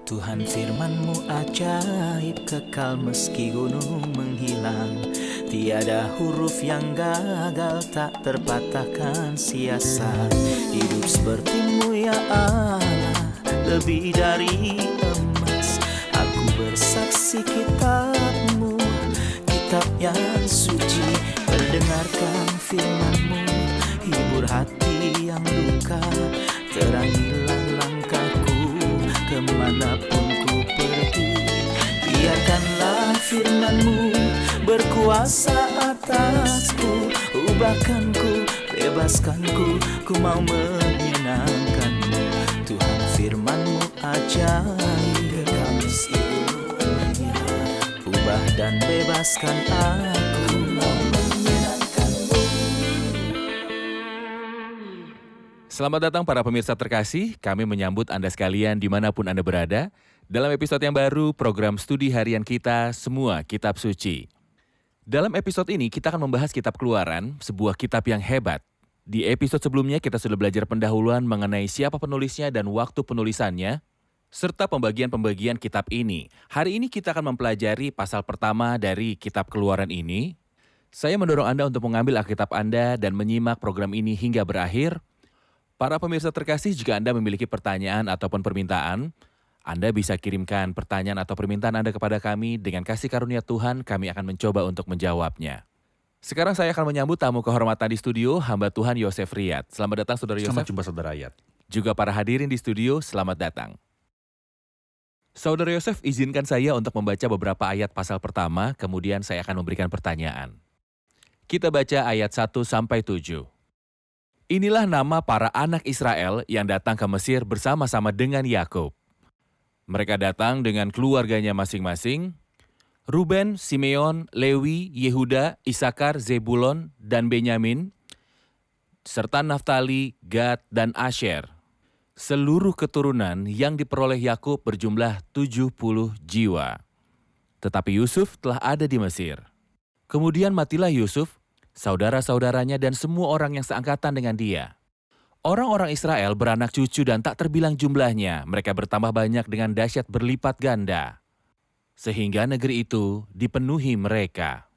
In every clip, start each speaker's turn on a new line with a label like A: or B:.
A: Tuhan firman-Mu ajaib, kekal meski gunung menghilang. Tiada huruf yang gagal, tak terpatahkan sia-sia. Hidup seperti-Mu ya Allah, lebih dari emas. Aku bersaksi kitab-Mu, kitab yang suci. Mendengarkan firman-Mu, hibur hati yang duka. Terangilah langkahku kemanapun ku pergi. Biarkanlah firman-Mu berkuasa atasku. Ubahkanku, bebaskanku, ku mau menyenangkan-Mu. Tuhan firman-Mu ajaib, kekal meski dunia. Ubah dan bebaskan aku, mau menyenangkan-Mu.
B: Selamat datang para pemirsa terkasih, kami menyambut Anda sekalian dimanapun Anda berada dalam episode yang baru program studi harian kita, Semua Kitab Suci. Dalam episode ini kita akan membahas kitab Keluaran, sebuah kitab yang hebat. Di episode sebelumnya kita sudah belajar pendahuluan mengenai siapa penulisnya dan waktu penulisannya, serta pembagian-pembagian kitab ini. Hari ini kita akan mempelajari pasal pertama dari kitab Keluaran ini. Saya mendorong Anda untuk mengambil Alkitab Anda dan menyimak program ini hingga berakhir. Para pemirsa terkasih, jika Anda memiliki pertanyaan ataupun permintaan, Anda bisa kirimkan pertanyaan atau permintaan Anda kepada kami. Dengan kasih karunia Tuhan, kami akan mencoba untuk menjawabnya. Sekarang saya akan menyambut tamu kehormatan di studio, hamba Tuhan Yosef Riyad. Selamat datang Saudara Yosef.
C: Selamat jumpa Saudara Riyad.
B: Juga para hadirin di studio, selamat datang. Saudara Yosef, izinkan saya untuk membaca beberapa ayat pasal pertama, kemudian saya akan memberikan pertanyaan. Kita baca ayat 1-7. Inilah nama para anak Israel yang datang ke Mesir bersama-sama dengan Yakub. Mereka datang dengan keluarganya masing-masing, Ruben, Simeon, Lewi, Yehuda, Isakar, Zebulon, dan Benyamin, serta Naftali, Gad, dan Asher. Seluruh keturunan yang diperoleh Yakub berjumlah 70 jiwa. Tetapi Yusuf telah ada di Mesir. Kemudian matilah Yusuf, saudara-saudaranya dan semua orang yang seangkatan dengan dia. Orang-orang Israel beranak cucu dan tak terbilang jumlahnya. Mereka bertambah banyak dengan dahsyat berlipat ganda. Sehingga negeri itu dipenuhi mereka.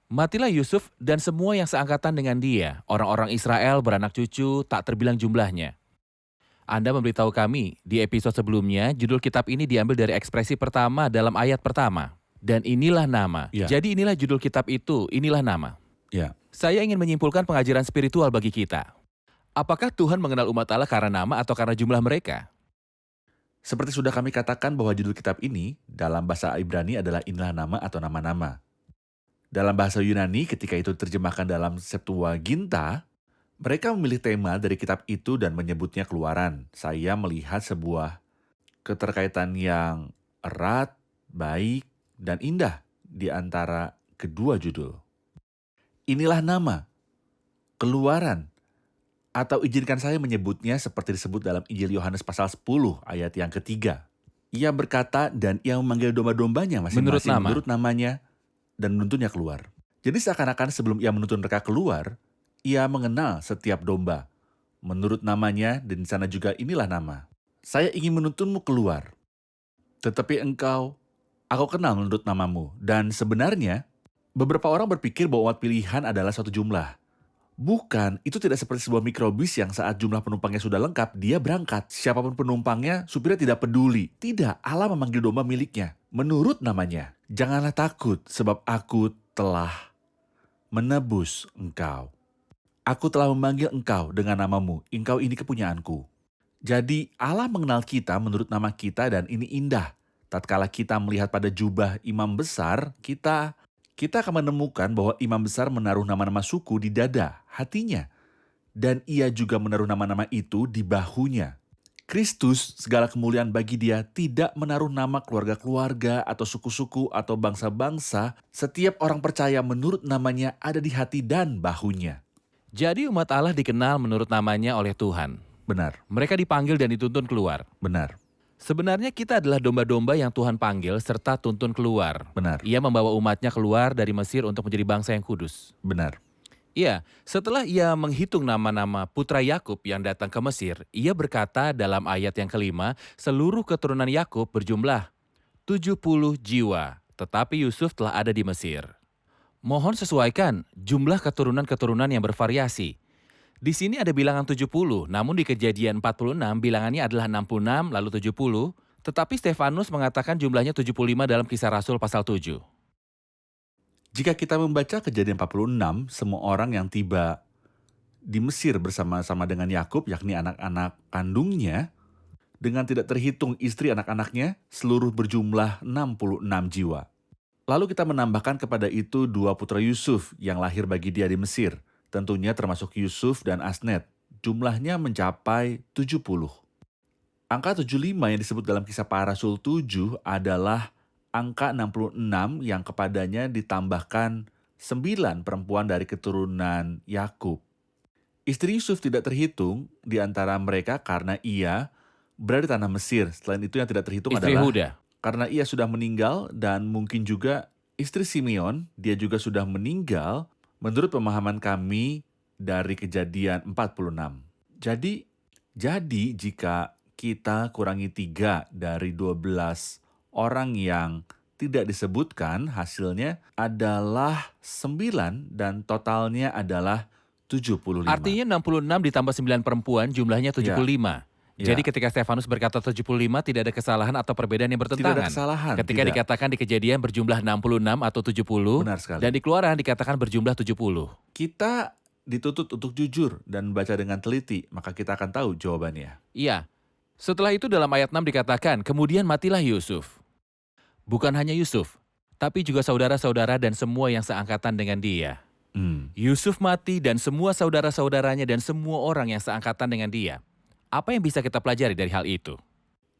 B: Matilah Yusuf dan semua yang seangkatan dengan dia. Orang-orang Israel beranak cucu tak terbilang jumlahnya. Anda memberitahu kami di episode sebelumnya, judul kitab ini diambil dari ekspresi pertama dalam ayat pertama. Dan inilah nama.
C: Ya.
B: Jadi inilah judul kitab itu, inilah nama.
C: Ya,
B: Saya ingin menyimpulkan pengajaran spiritual bagi kita. Apakah Tuhan mengenal umat Allah karena nama atau karena jumlah mereka?
C: seperti sudah kami katakan bahwa judul kitab ini dalam bahasa Ibrani adalah inilah nama atau nama-nama. Dalam bahasa Yunani ketika itu terjemahkan dalam Septuaginta, mereka memilih tema dari kitab itu dan menyebutnya Keluaran. Saya melihat sebuah keterkaitan yang erat, baik, dan indah di antara kedua judul. Inilah nama, Keluaran, atau izinkan saya menyebutnya seperti disebut dalam Injil Yohanes pasal 10 ayat yang ketiga. Ia berkata dan ia memanggil domba-dombanya masing-masing menurut namanya dan menuntunnya keluar. Jadi seakan-akan sebelum ia menuntun mereka keluar, ia mengenal setiap domba menurut namanya dan di sana juga inilah nama. Saya ingin menuntunmu keluar, tetapi aku kenal menurut namamu. Dan sebenarnya beberapa orang berpikir bahwa umat pilihan adalah suatu jumlah. Bukan, itu tidak seperti sebuah mikrobus yang saat jumlah penumpangnya sudah lengkap, dia berangkat. Siapapun penumpangnya, supirnya tidak peduli. Tidak, Allah memanggil domba miliknya, menurut namanya. Janganlah takut, sebab aku telah menebus engkau. Aku telah memanggil engkau dengan namamu, engkau ini kepunyaanku. Jadi Allah mengenal kita menurut nama kita dan ini indah. Tatkala kita melihat pada jubah imam besar, kita akan menemukan bahwa imam besar menaruh nama-nama suku di dada, hatinya. Dan ia juga menaruh nama-nama itu di bahunya. Kristus, segala kemuliaan bagi dia, tidak menaruh nama keluarga-keluarga atau suku-suku atau bangsa-bangsa. Setiap orang percaya menurut namanya ada di hati dan bahunya.
B: Jadi umat Allah dikenal menurut namanya oleh Tuhan.
C: Benar,
B: Mereka dipanggil dan dituntun keluar.
C: benar,
B: Sebenarnya kita adalah domba-domba yang Tuhan panggil serta tuntun keluar.
C: benar,
B: Ia membawa umatnya keluar dari Mesir untuk menjadi bangsa yang kudus.
C: benar.
B: Iya, setelah ia menghitung nama-nama putra Yakub yang datang ke Mesir, ia berkata dalam ayat yang kelima, seluruh keturunan Yakub berjumlah 70 jiwa, tetapi Yusuf telah ada di Mesir. Mohon sesuaikan jumlah keturunan-keturunan yang bervariasi. Di sini ada bilangan 70, namun di Kejadian 46 bilangannya adalah 66 lalu 70, tetapi Stefanus mengatakan jumlahnya 75 dalam Kisah Rasul pasal 7.
C: Jika kita membaca Kejadian 46, semua orang yang tiba di Mesir bersama-sama dengan Yakub, yakni anak-anak kandungnya, dengan tidak terhitung istri anak-anaknya, seluruh berjumlah 66 jiwa. Lalu kita menambahkan kepada itu 2 putra Yusuf yang lahir bagi dia di Mesir, tentunya termasuk Yusuf dan Asnet. Jumlahnya mencapai 70. Angka 75 yang disebut dalam Kisah Para Rasul 7 adalah angka 66 yang kepadanya ditambahkan 9 perempuan dari keturunan Yakub. Istri Yusuf tidak terhitung di antara mereka karena ia berada di tanah Mesir. Selain itu yang tidak terhitung
B: Istri
C: adalah
B: Yehuda.
C: karena ia sudah meninggal, dan mungkin juga istri Simeon, dia juga sudah meninggal menurut pemahaman kami dari Kejadian 46. Jadi jika kita kurangi 3 dari 12 orang yang tidak disebutkan, hasilnya adalah 9 dan totalnya adalah 75.
B: Artinya 66 ditambah 9 perempuan jumlahnya 75.
C: Ya.
B: Jadi ketika Stefanus berkata 75 tidak ada kesalahan atau perbedaan yang
C: Tidak
B: bertentangan.
C: ada kesalahan.
B: Ketika
C: tidak.
B: dikatakan di Kejadian berjumlah 66 atau 70,
C: Benar sekali.
B: dan di Keluaran dikatakan berjumlah 70.
C: Kita dituntut untuk jujur dan baca dengan teliti, maka kita akan tahu jawabannya.
B: Iya. Setelah itu dalam ayat 6 dikatakan, kemudian matilah Yusuf. Bukan hanya Yusuf, tapi juga saudara-saudara dan semua yang seangkatan dengan dia. Yusuf mati dan semua saudara-saudaranya dan semua orang yang seangkatan dengan dia. Apa yang bisa kita pelajari dari hal itu?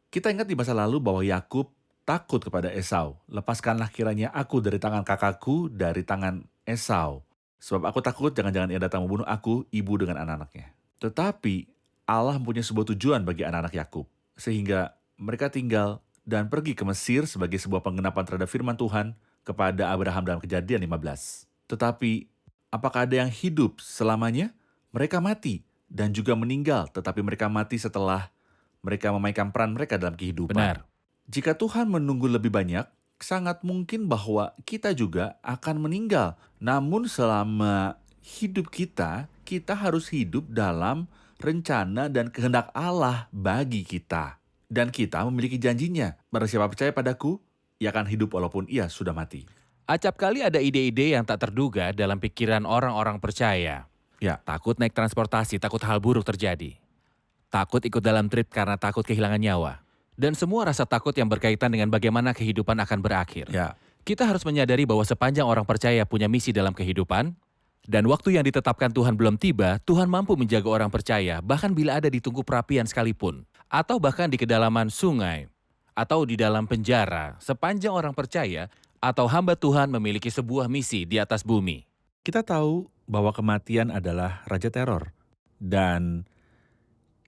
C: Kita ingat di masa lalu bahwa Yakub takut kepada Esau. Lepaskanlah kiranya aku dari tangan kakakku, dari tangan Esau. Sebab aku takut jangan-jangan ia datang membunuh aku, ibu dengan anak-anaknya. Tetapi Allah mempunyai sebuah tujuan bagi anak-anak Yakub, sehingga mereka tinggal dan pergi ke Mesir sebagai sebuah penggenapan terhadap firman Tuhan kepada Abraham dalam Kejadian 15. Tetapi apakah ada yang hidup selamanya? Mereka mati dan juga meninggal, tetapi mereka mati setelah mereka memainkan peran mereka dalam kehidupan.
B: Benar.
C: Jika Tuhan menunggu lebih banyak, sangat mungkin bahwa kita juga akan meninggal. Namun selama hidup kita harus hidup dalam rencana dan kehendak Allah bagi kita. Dan kita memiliki janjinya. Barang siapa percaya padaku, ia akan hidup walaupun ia sudah mati.
B: Acap kali ada ide-ide yang tak terduga dalam pikiran orang-orang percaya.
C: Ya,
B: Takut naik transportasi, takut hal buruk terjadi. Takut ikut dalam trip karena takut kehilangan nyawa. Dan semua rasa takut yang berkaitan dengan bagaimana kehidupan akan berakhir.
C: ya.
B: Kita harus menyadari bahwa sepanjang orang percaya punya misi dalam kehidupan, dan waktu yang ditetapkan Tuhan belum tiba, Tuhan mampu menjaga orang percaya, bahkan bila ada di tungku perapian sekalipun, atau bahkan di kedalaman sungai, atau di dalam penjara, sepanjang orang percaya atau hamba Tuhan memiliki sebuah misi di atas bumi.
C: Kita tahu bahwa kematian adalah raja teror. Dan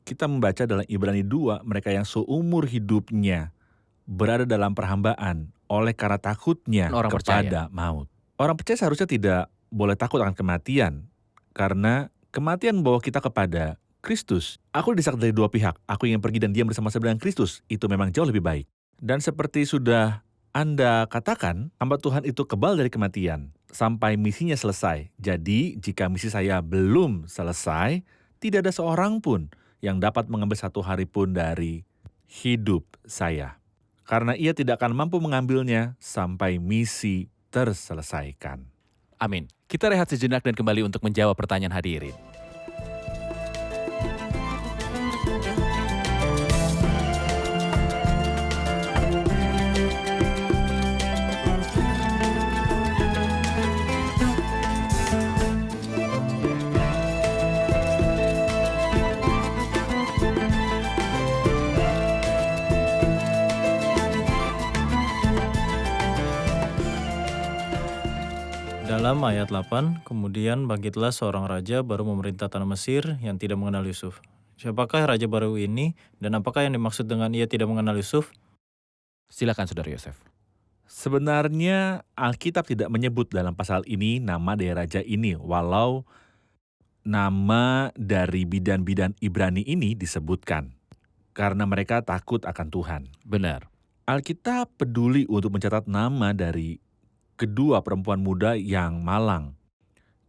C: kita membaca dalam Ibrani 2, mereka yang seumur hidupnya berada dalam perhambaan oleh karena takutnya
B: Orang
C: kepada maut. Orang percaya seharusnya tidak boleh takut akan kematian, karena kematian membawa kita kepada Kristus. Aku didesak dari dua pihak. Aku ingin pergi dan diam bersama-sama dengan Kristus. Itu memang jauh lebih baik. Dan seperti sudah Anda katakan, hamba Tuhan itu kebal dari kematian sampai misinya selesai. Jadi, jika misi saya belum selesai, tidak ada seorang pun yang dapat mengambil satu hari pun dari hidup saya. Karena ia tidak akan mampu mengambilnya sampai misi terselesaikan.
B: Amin. Kita rehat sejenak dan kembali untuk menjawab pertanyaan hadirin.
D: Dalam ayat 8, kemudian bangkitlah seorang raja baru memerintah tanah Mesir yang tidak mengenal Yusuf. Siapakah raja baru ini dan apakah yang dimaksud dengan ia tidak mengenal Yusuf?
B: Silakan Saudara Yosef.
C: Sebenarnya Alkitab tidak menyebut dalam pasal ini nama dari raja ini, walau nama dari bidan-bidan Ibrani ini disebutkan, karena mereka takut akan Tuhan.
B: Benar.
C: Alkitab peduli untuk mencatat nama dari kedua perempuan muda yang malang.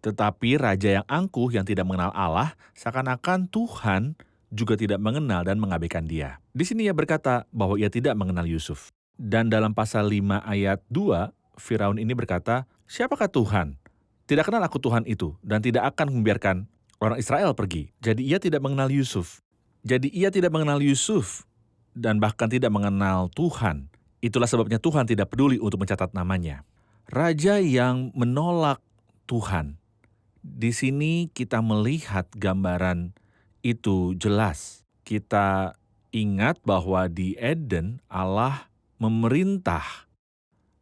C: Tetapi raja yang angkuh yang tidak mengenal Allah, seakan-akan Tuhan juga tidak mengenal dan mengabaikan dia. Di sini ia berkata bahwa ia tidak mengenal Yusuf. Dan dalam pasal 5 ayat 2, Firaun ini berkata, "Siapakah Tuhan? Tidak kenal aku Tuhan itu, dan tidak akan membiarkan orang Israel pergi." Jadi ia tidak mengenal Yusuf. Dan bahkan tidak mengenal Tuhan. Itulah sebabnya Tuhan tidak peduli untuk mencatat namanya. Raja yang menolak Tuhan. Di sini kita melihat gambaran itu jelas. Kita ingat bahwa di Eden Allah memerintah.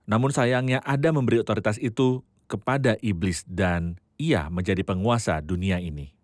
C: Namun sayangnya Adam memberi otoritas itu kepada iblis dan ia menjadi penguasa dunia ini.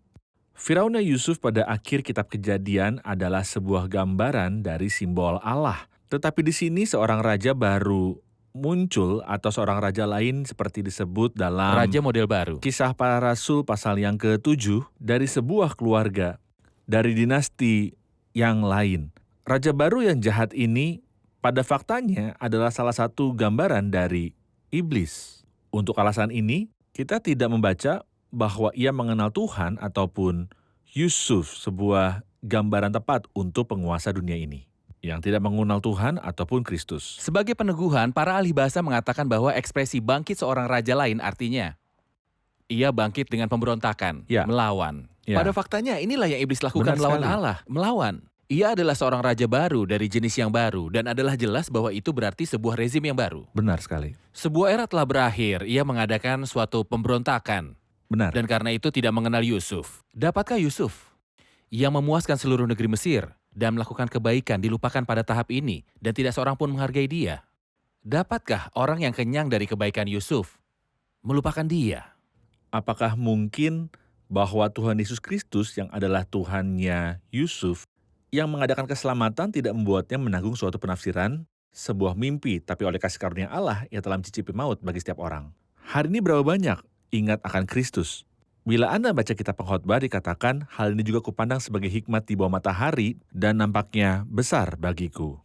C: Firaun dan Yusuf pada akhir kitab Kejadian adalah sebuah gambaran dari simbol Allah. Tetapi di sini seorang raja baru muncul atau seorang raja lain seperti disebut dalam
B: Raja model baru.
C: Kisah Para Rasul pasal yang ke-7 dari sebuah keluarga dari dinasti yang lain. Raja baru yang jahat ini pada faktanya adalah salah satu gambaran dari iblis. Untuk alasan ini, kita tidak membaca bahwa ia mengenal Tuhan ataupun Yusuf sebuah gambaran tepat untuk penguasa dunia ini yang tidak mengenal Tuhan ataupun Kristus.
B: Sebagai peneguhan, para ahli bahasa mengatakan bahwa ekspresi bangkit seorang raja lain artinya ia bangkit dengan pemberontakan,
C: Ya.
B: melawan.
C: Ya.
B: Pada faktanya inilah yang iblis lakukan
C: Benar
B: melawan
C: sekali.
B: Allah, melawan. Ia adalah seorang raja baru dari jenis yang baru dan adalah jelas bahwa itu berarti sebuah rezim yang baru.
C: Benar sekali.
B: Sebuah era telah berakhir, ia mengadakan suatu pemberontakan.
C: Benar.
B: Dan karena itu tidak mengenal Yusuf. Dapatkah Yusuf yang memuaskan seluruh negeri Mesir dan melakukan kebaikan dilupakan pada tahap ini dan tidak seorang pun menghargai dia? Dapatkah orang yang kenyang dari kebaikan Yusuf melupakan dia?
C: Apakah mungkin bahwa Tuhan Yesus Kristus yang adalah Tuhannya Yusuf yang mengadakan keselamatan tidak membuatnya menanggung suatu penafsiran sebuah mimpi, tapi oleh kasih karunia Allah ia telah mencicipi maut bagi setiap orang? Hari ini berapa banyak ingat akan Kristus? Bila Anda baca kitab Pengkhotbah dikatakan, hal ini juga kupandang sebagai hikmat di bawah matahari dan nampaknya besar bagiku.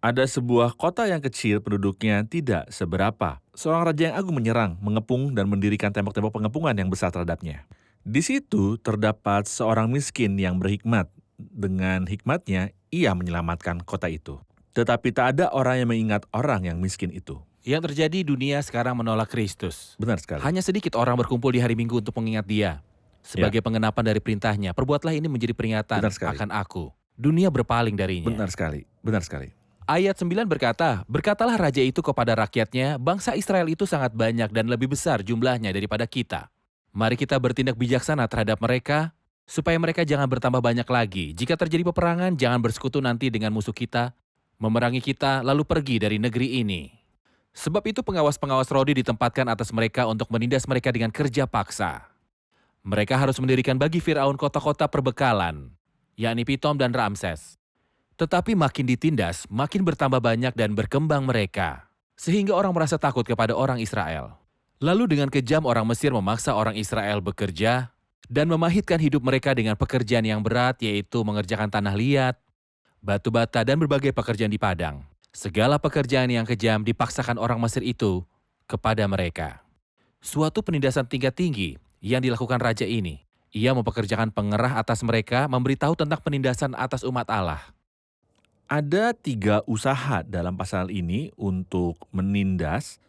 C: Ada sebuah kota yang kecil penduduknya tidak seberapa. Seorang raja yang agung menyerang, mengepung dan mendirikan tembok-tembok pengepungan yang besar terhadapnya. Di situ terdapat seorang miskin yang berhikmat. Dengan hikmatnya, ia menyelamatkan kota itu. Tetapi tak ada orang yang mengingat orang yang miskin itu.
B: Yang terjadi dunia sekarang menolak Kristus.
C: Benar sekali.
B: Hanya sedikit orang berkumpul di hari Minggu untuk mengingat dia. Sebagai pengenapan dari perintahnya, perbuatlah ini menjadi peringatan
C: Benar sekali.
B: akan aku. Dunia berpaling darinya.
C: Benar sekali. Benar sekali.
B: Ayat 9 berkata, "Berkatalah raja itu kepada rakyatnya, bangsa Israel itu sangat banyak dan lebih besar jumlahnya daripada kita. Mari kita bertindak bijaksana terhadap mereka, supaya mereka jangan bertambah banyak lagi. Jika terjadi peperangan, jangan bersekutu nanti dengan musuh kita, memerangi kita, lalu pergi dari negeri ini. Sebab itu pengawas-pengawas rodi ditempatkan atas mereka untuk menindas mereka dengan kerja paksa. Mereka harus mendirikan bagi Firaun kota-kota perbekalan, yakni Pitom dan Ramses. Tetapi makin ditindas, makin bertambah banyak dan berkembang mereka, sehingga orang merasa takut kepada orang Israel. Lalu dengan kejam orang Mesir memaksa orang Israel bekerja dan memahitkan hidup mereka dengan pekerjaan yang berat, yaitu mengerjakan tanah liat, batu bata, dan berbagai pekerjaan di padang. Segala pekerjaan yang kejam dipaksakan orang Mesir itu kepada mereka. Suatu penindasan tingkat tinggi yang dilakukan raja ini. Ia mempekerjakan pengerah atas mereka, memberitahu tentang penindasan atas umat Allah."
C: Ada 3 usaha dalam pasal ini untuk menindas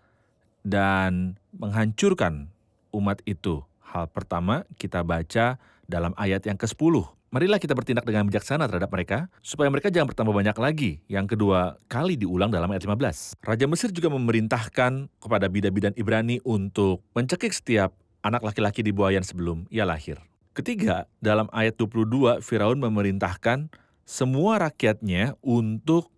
C: dan menghancurkan umat itu. Hal pertama kita baca dalam ayat yang ke-10. Marilah kita bertindak dengan bijaksana terhadap mereka, supaya mereka jangan bertambah banyak lagi. Yang kedua kali diulang dalam ayat 15. Raja Mesir juga memerintahkan kepada bidan-bidan Ibrani untuk mencekik setiap anak laki-laki di buayan sebelum ia lahir. Ketiga, dalam ayat 22, Firaun memerintahkan semua rakyatnya untuk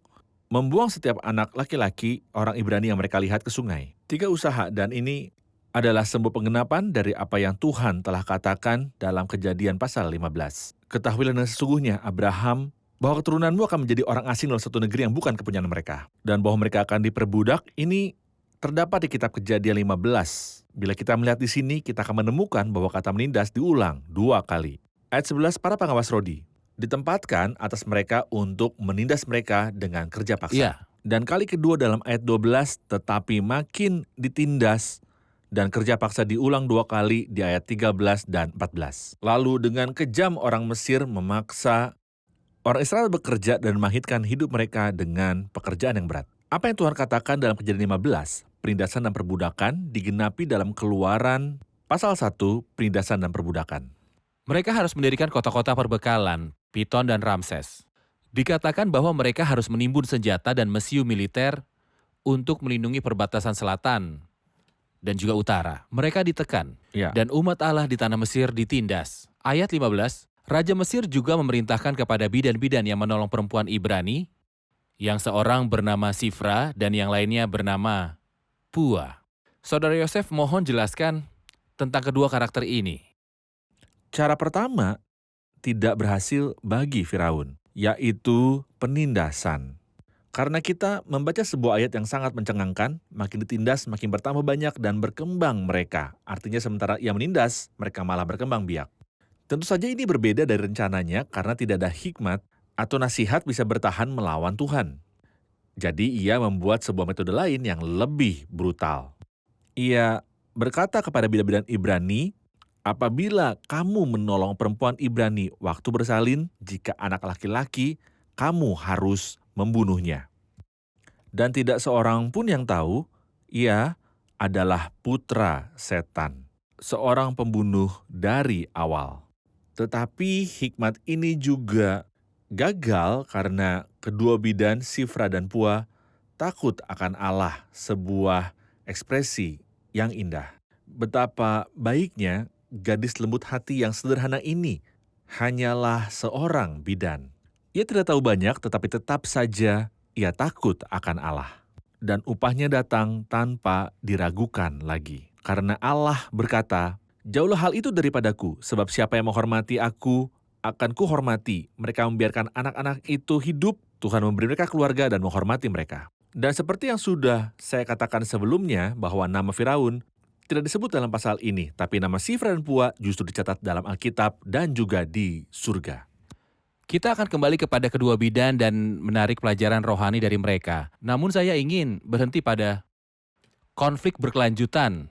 C: membuang setiap anak laki-laki orang Ibrani yang mereka lihat ke sungai. 3 usaha, dan ini adalah sebuah penggenapan dari apa yang Tuhan telah katakan dalam Kejadian pasal 15. Ketahuilah dengan sesungguhnya Abraham bahwa keturunanmu akan menjadi orang asing dalam satu negeri yang bukan kepunyaan mereka. Dan bahwa mereka akan diperbudak, ini terdapat di kitab Kejadian 15. Bila kita melihat di sini, kita akan menemukan bahwa kata menindas diulang 2 kali. Ayat 11, para pengawas rodi ditempatkan atas mereka untuk menindas mereka dengan kerja paksa.
B: Iya.
C: Dan kali kedua dalam ayat 12, tetapi makin ditindas dan kerja paksa diulang 2 kali di ayat 13 dan 14. Lalu dengan kejam orang Mesir memaksa orang Israel bekerja dan memahitkan hidup mereka dengan pekerjaan yang berat. Apa yang Tuhan katakan dalam Kejadian 15, penindasan dan perbudakan, digenapi dalam Keluaran pasal 1, penindasan dan perbudakan.
B: Mereka harus mendirikan kota-kota perbekalan, Piton dan Ramses. Dikatakan bahwa mereka harus menimbun senjata dan mesiu militer untuk melindungi perbatasan selatan dan juga utara. Mereka ditekan,
C: Ya.
B: dan umat Allah di tanah Mesir ditindas. Ayat 15, Raja Mesir juga memerintahkan kepada bidan-bidan yang menolong perempuan Ibrani, yang seorang bernama Sifra dan yang lainnya bernama Pua. Saudara Yosef, mohon jelaskan tentang kedua karakter ini.
C: Cara pertama tidak berhasil bagi Firaun, yaitu penindasan. Karena kita membaca sebuah ayat yang sangat mencengangkan, makin ditindas, makin bertambah banyak dan berkembang mereka. Artinya sementara ia menindas, mereka malah berkembang biak. Tentu saja ini berbeda dari rencananya karena tidak ada hikmat atau nasihat bisa bertahan melawan Tuhan. Jadi ia membuat sebuah metode lain yang lebih brutal. Ia berkata kepada bidan-bidan Ibrani, apabila kamu menolong perempuan Ibrani waktu bersalin, jika anak laki-laki, kamu harus membunuhnya. Dan tidak seorang pun yang tahu, ia adalah putra setan, seorang pembunuh dari awal. Tetapi hikmat ini juga gagal karena kedua bidan Sifra dan Pua takut akan Allah, sebuah ekspresi yang indah. Betapa baiknya gadis lembut hati yang sederhana ini hanyalah seorang bidan. Ia tidak tahu banyak tetapi tetap saja ia takut akan Allah. Dan upahnya datang tanpa diragukan lagi. Karena Allah berkata, jauhlah hal itu daripadaku, sebab siapa yang menghormati aku, akan kuhormati. Mereka membiarkan anak-anak itu hidup, Tuhan memberi mereka keluarga dan menghormati mereka. Dan seperti yang sudah saya katakan sebelumnya, bahwa nama Firaun tidak disebut dalam pasal ini, tapi nama Sifra dan Pua justru dicatat dalam Alkitab dan juga di surga.
B: Kita akan kembali kepada kedua bidan dan menarik pelajaran rohani dari mereka. Namun saya ingin berhenti pada konflik berkelanjutan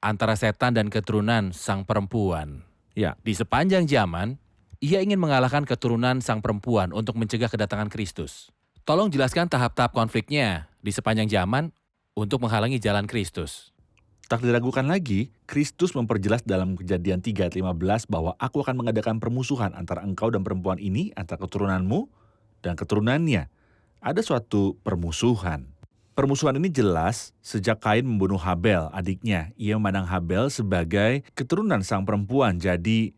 B: antara setan dan keturunan sang perempuan.
C: Ya,
B: Di sepanjang zaman, ia ingin mengalahkan keturunan sang perempuan untuk mencegah kedatangan Kristus. Tolong jelaskan tahap-tahap konfliknya di sepanjang zaman untuk menghalangi jalan Kristus.
C: tak diragukan lagi, Kristus memperjelas dalam Kejadian 3 ayat 15 bahwa aku akan mengadakan permusuhan antara engkau dan perempuan ini, antara keturunanmu dan keturunannya. Ada suatu permusuhan. Permusuhan ini jelas sejak Kain membunuh Habel, adiknya. Ia memandang Habel sebagai keturunan sang perempuan, jadi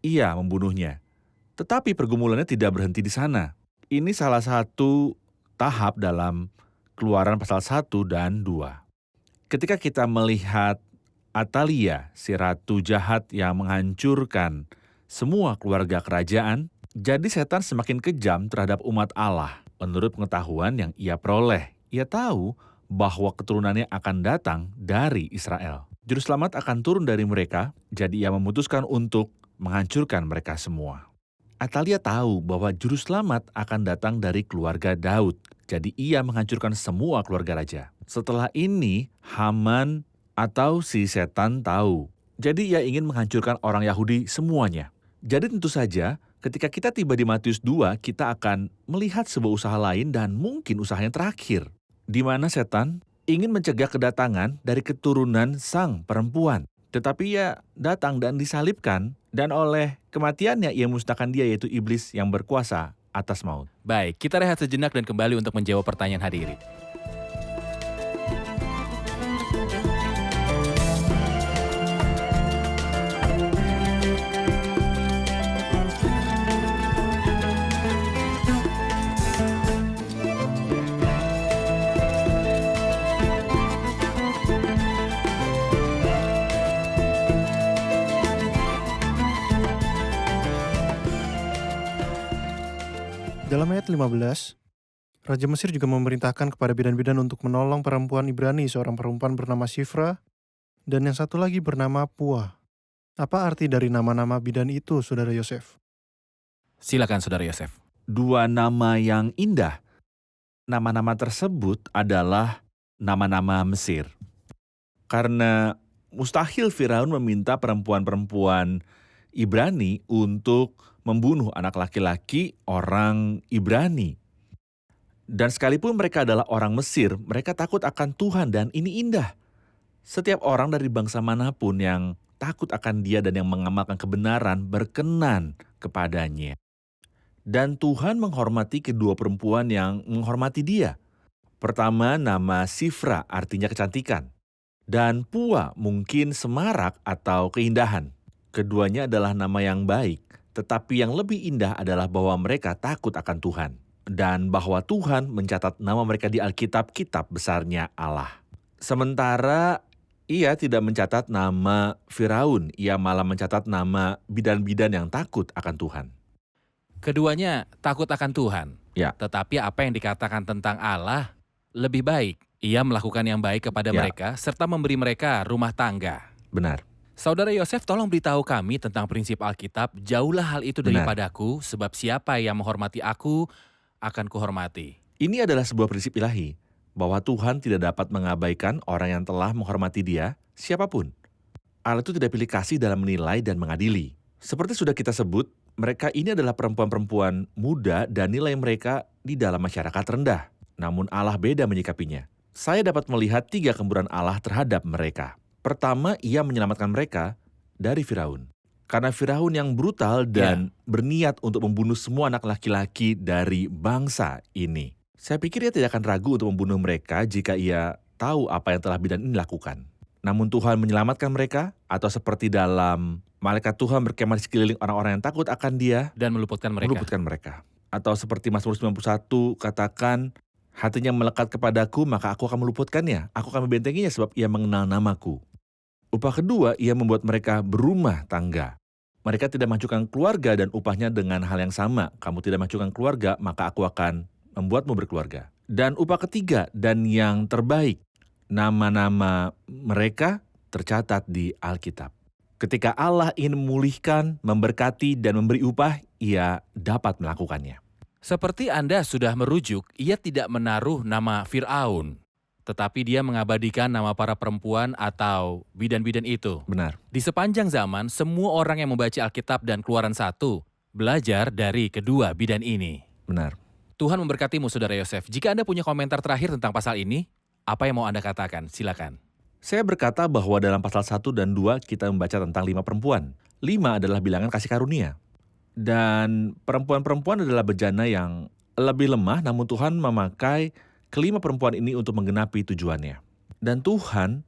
C: ia membunuhnya. Tetapi pergumulannya tidak berhenti di sana. Ini salah satu tahap dalam Keluaran pasal 1 dan 2. Ketika kita melihat Atalia, si ratu jahat yang menghancurkan semua keluarga kerajaan, jadi setan semakin kejam terhadap umat Allah. Menurut pengetahuan yang ia peroleh, ia tahu bahwa keturunannya akan datang dari Israel. Juru selamat akan turun dari mereka, jadi ia memutuskan untuk menghancurkan mereka semua. Atalia tahu bahwa juru selamat akan datang dari keluarga Daud, jadi ia menghancurkan semua keluarga raja. Setelah ini, Haman atau si setan tahu. Jadi ia ingin menghancurkan orang Yahudi semuanya. Jadi tentu saja, ketika kita tiba di Matius 2, kita akan melihat sebuah usaha lain dan mungkin usaha yang terakhir. Di mana setan ingin mencegah kedatangan dari keturunan sang perempuan. Tetapi ia datang dan disalibkan, dan oleh kematiannya ia musnahkan dia, yaitu iblis yang berkuasa atas maut.
B: Baik, kita rehat sejenak dan kembali untuk menjawab pertanyaan hadirin.
E: Dalam ayat 15, Raja Mesir juga memerintahkan kepada bidan-bidan untuk menolong perempuan Ibrani, seorang perempuan bernama Shifra, dan yang satu lagi bernama Pua. Apa arti dari nama-nama bidan itu, Saudara Yosef?
B: Silakan Saudara Yosef.
C: Dua nama yang indah. Nama-nama tersebut adalah nama-nama Mesir. Karena mustahil Firaun meminta perempuan-perempuan Ibrani untuk membunuh anak laki-laki orang Ibrani. Dan sekalipun mereka adalah orang Mesir, mereka takut akan Tuhan dan ini indah. Setiap orang dari bangsa manapun yang takut akan Dia dan yang mengamalkan kebenaran berkenan kepadanya. Dan Tuhan menghormati kedua perempuan yang menghormati Dia. Pertama, nama Shifra artinya kecantikan. Dan Pua mungkin semarak atau keindahan. Keduanya adalah nama yang baik, tetapi yang lebih indah adalah bahwa mereka takut akan Tuhan. Dan bahwa Tuhan mencatat nama mereka di Alkitab, kitab besarnya Allah. Sementara ia tidak mencatat nama Firaun, ia malah mencatat nama bidan-bidan yang takut akan Tuhan.
B: Keduanya takut akan Tuhan.
C: Ya.
B: Tetapi apa yang dikatakan tentang Allah lebih baik. Ia melakukan yang baik kepada mereka serta memberi mereka rumah tangga.
C: Benar.
B: Saudara Yosef, tolong beritahu kami tentang prinsip Alkitab. Jauhlah hal itu daripadaku, sebab siapa yang menghormati aku akan kuhormati.
C: Ini adalah sebuah prinsip ilahi, bahwa Tuhan tidak dapat mengabaikan orang yang telah menghormati Dia, siapapun. Allah itu tidak pilih kasih dalam menilai dan mengadili. Seperti sudah kita sebut, mereka ini adalah perempuan-perempuan muda dan nilai mereka di dalam masyarakat rendah. Namun Allah beda menyikapinya. Saya dapat melihat 3 kemurahan Allah terhadap mereka. Pertama, Ia menyelamatkan mereka dari Firaun. Karena Firaun yang brutal dan berniat untuk membunuh semua anak laki-laki dari bangsa ini. Saya pikir Ia tidak akan ragu untuk membunuh mereka jika Ia tahu apa yang telah bidan ini lakukan. Namun Tuhan menyelamatkan mereka, atau seperti dalam malaikat Tuhan berkemah di sekeliling orang-orang yang takut akan Dia
B: Dan meluputkan mereka.
C: Atau seperti Mazmur 91 katakan, hatinya melekat kepadaku, maka aku akan meluputkannya. Aku akan membentenginya sebab ia mengenal namaku. Upah kedua, ia membuat mereka berumah tangga. Mereka tidak mengajukan keluarga dan upahnya dengan hal yang sama. Kamu tidak mengajukan keluarga, maka aku akan membuatmu berkeluarga. Dan upah ketiga dan yang terbaik, nama-nama mereka tercatat di Alkitab. Ketika Allah ingin memulihkan, memberkati, dan memberi upah, Ia dapat melakukannya.
B: Seperti Anda sudah merujuk, ia tidak menaruh nama Firaun, tetapi dia mengabadikan nama para perempuan atau bidan-bidan itu.
C: Benar.
B: Di sepanjang zaman, semua orang yang membaca Alkitab dan Keluaran 1 belajar dari kedua bidan ini.
C: Benar.
B: Tuhan memberkatimu, Saudara Yosef. Jika Anda punya komentar terakhir tentang pasal ini, apa yang mau Anda katakan? Silakan.
C: Saya berkata bahwa dalam pasal 1 dan 2 kita membaca tentang 5 perempuan. 5 adalah bilangan kasih karunia. Dan perempuan-perempuan adalah bejana yang lebih lemah, namun Tuhan memakai kelima perempuan ini untuk menggenapi tujuannya. Dan Tuhan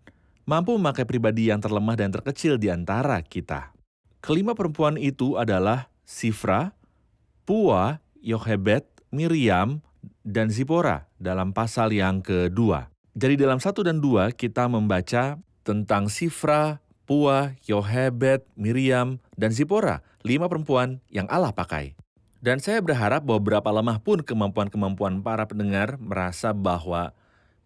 C: mampu memakai pribadi yang terlemah dan terkecil di antara kita. Kelima perempuan itu adalah Shifra, Pua, Yochebed, Miriam, dan Zipora dalam pasal yang kedua. Jadi dalam 1 dan 2 kita membaca tentang Shifra, Pua, Yochebed, Miriam, dan Zipora, 5 perempuan yang Allah pakai. Dan saya berharap bahwa berapa lemah pun kemampuan-kemampuan para pendengar merasa bahwa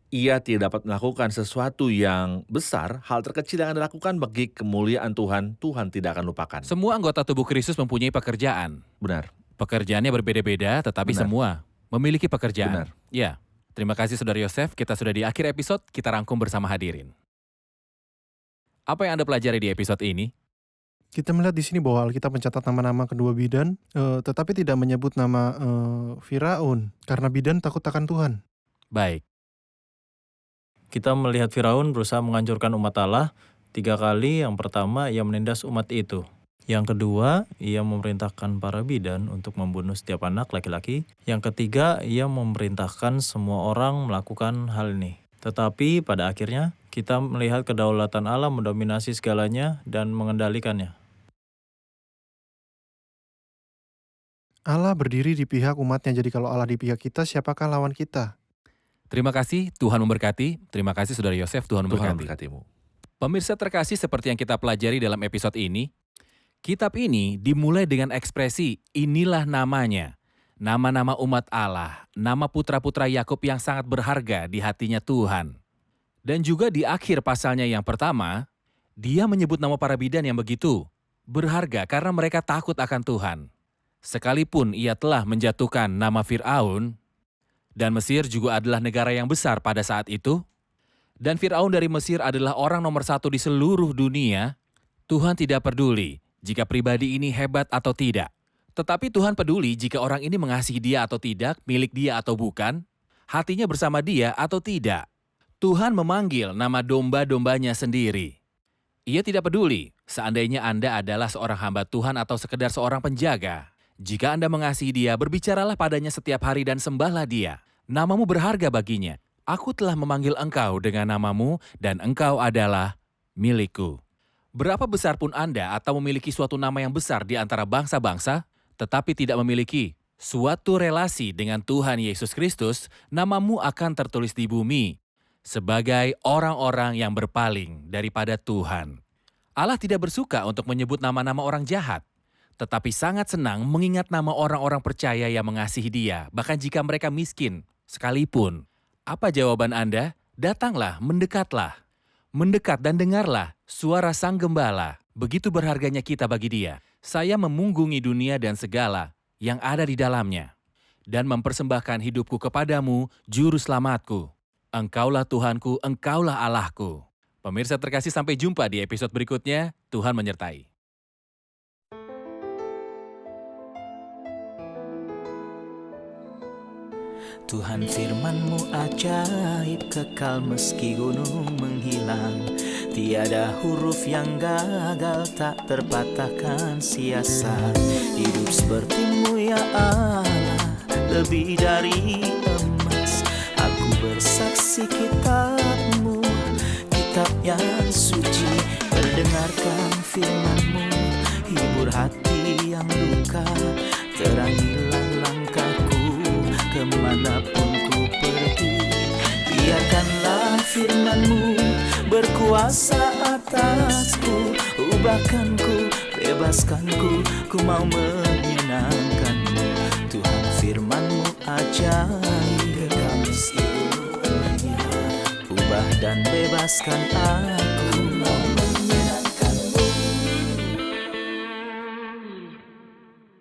C: ia tidak dapat melakukan sesuatu yang besar, hal terkecil yang Anda lakukan bagi kemuliaan Tuhan, Tuhan tidak akan lupakan.
B: Semua anggota tubuh Kristus mempunyai pekerjaan.
C: Benar.
B: Pekerjaannya berbeda-beda, tetapi
C: Benar.
B: semua memiliki pekerjaan.
C: Benar.
B: Ya, terima kasih Saudara Yosef. Kita sudah di akhir episode, kita rangkum bersama hadirin. Apa yang Anda pelajari di episode ini?
E: Kita melihat di sini bahwa Alkitab mencatat nama-nama kedua bidan, tetapi tidak menyebut nama Firaun, karena bidan takut akan Tuhan.
B: Baik.
D: Kita melihat Firaun berusaha menghancurkan umat Allah 3 kali. Yang pertama, ia menindas umat itu. Yang kedua, ia memerintahkan para bidan untuk membunuh setiap anak laki-laki. Yang ketiga, ia memerintahkan semua orang melakukan hal ini. Tetapi pada akhirnya, kita melihat kedaulatan Allah mendominasi segalanya dan mengendalikannya.
E: Allah berdiri di pihak umatnya, jadi kalau Allah di pihak kita, siapakah lawan kita?
B: Terima kasih, Tuhan memberkati. Terima kasih Saudara Yosef, Tuhan
C: Tuhan
B: memberkati.
C: memberkatimu.
B: Pemirsa terkasih, seperti yang kita pelajari dalam episode ini, kitab ini dimulai dengan ekspresi inilah namanya. nama-nama umat Allah, nama putra-putra Yakub yang sangat berharga di hatinya Tuhan. Dan juga di akhir pasalnya yang pertama, dia menyebut nama para bidan yang begitu berharga karena mereka takut akan Tuhan. Sekalipun ia telah menjatuhkan nama Fir'aun, dan Mesir juga adalah negara yang besar pada saat itu, dan Fir'aun dari Mesir adalah orang nomor 1 di seluruh dunia, Tuhan tidak peduli jika pribadi ini hebat atau tidak. Tetapi Tuhan peduli jika orang ini mengasihi dia atau tidak, milik dia atau bukan, hatinya bersama dia atau tidak. Tuhan memanggil nama domba-dombanya sendiri. Ia tidak peduli seandainya Anda adalah seorang hamba Tuhan atau sekedar seorang penjaga. Jika Anda mengasihi dia, berbicaralah padanya setiap hari dan sembahlah dia. Namamu berharga baginya. Aku telah memanggil engkau dengan namamu dan engkau adalah milikku. Berapa besar pun Anda atau memiliki suatu nama yang besar di antara bangsa-bangsa, tetapi tidak memiliki suatu relasi dengan Tuhan Yesus Kristus, namamu akan tertulis di bumi sebagai orang-orang yang berpaling daripada Tuhan. Allah tidak bersuka untuk menyebut nama-nama orang jahat, tetapi sangat senang mengingat nama orang-orang percaya yang mengasihi Dia, bahkan jika mereka miskin sekalipun. Apa jawaban Anda? Datanglah, mendekatlah. Mendekat dan dengarlah suara Sang Gembala. Begitu berharganya kita bagi Dia. Saya memunggungi dunia dan segala yang ada di dalamnya, dan mempersembahkan hidupku kepadamu, Juru Selamatku. Engkaulah Tuhanku, Engkaulah Allahku. Pemirsa terkasih, sampai jumpa di episode berikutnya. Tuhan menyertai.
A: Tuhan firman-Mu ajaib, kekal meski gunung menghilang. Tiada huruf yang gagal, tak terpatahkan sia-sia. Hidup seperti-Mu ya Allah, lebih dari emas. Aku bersaksi kitab-Mu, kitab yang suci. Mendengarkan firman-Mu, hibur hati yang luka. Terangilah langkahku kemanapun ku pergi. Biarkanlah firman-Mu berkuasa atasku. Ubahkanku, bebaskanku, ku mau menyenangkan-Mu. Tuhan firman-Mu ajaib, kekal meski ubah dan bebaskan aku.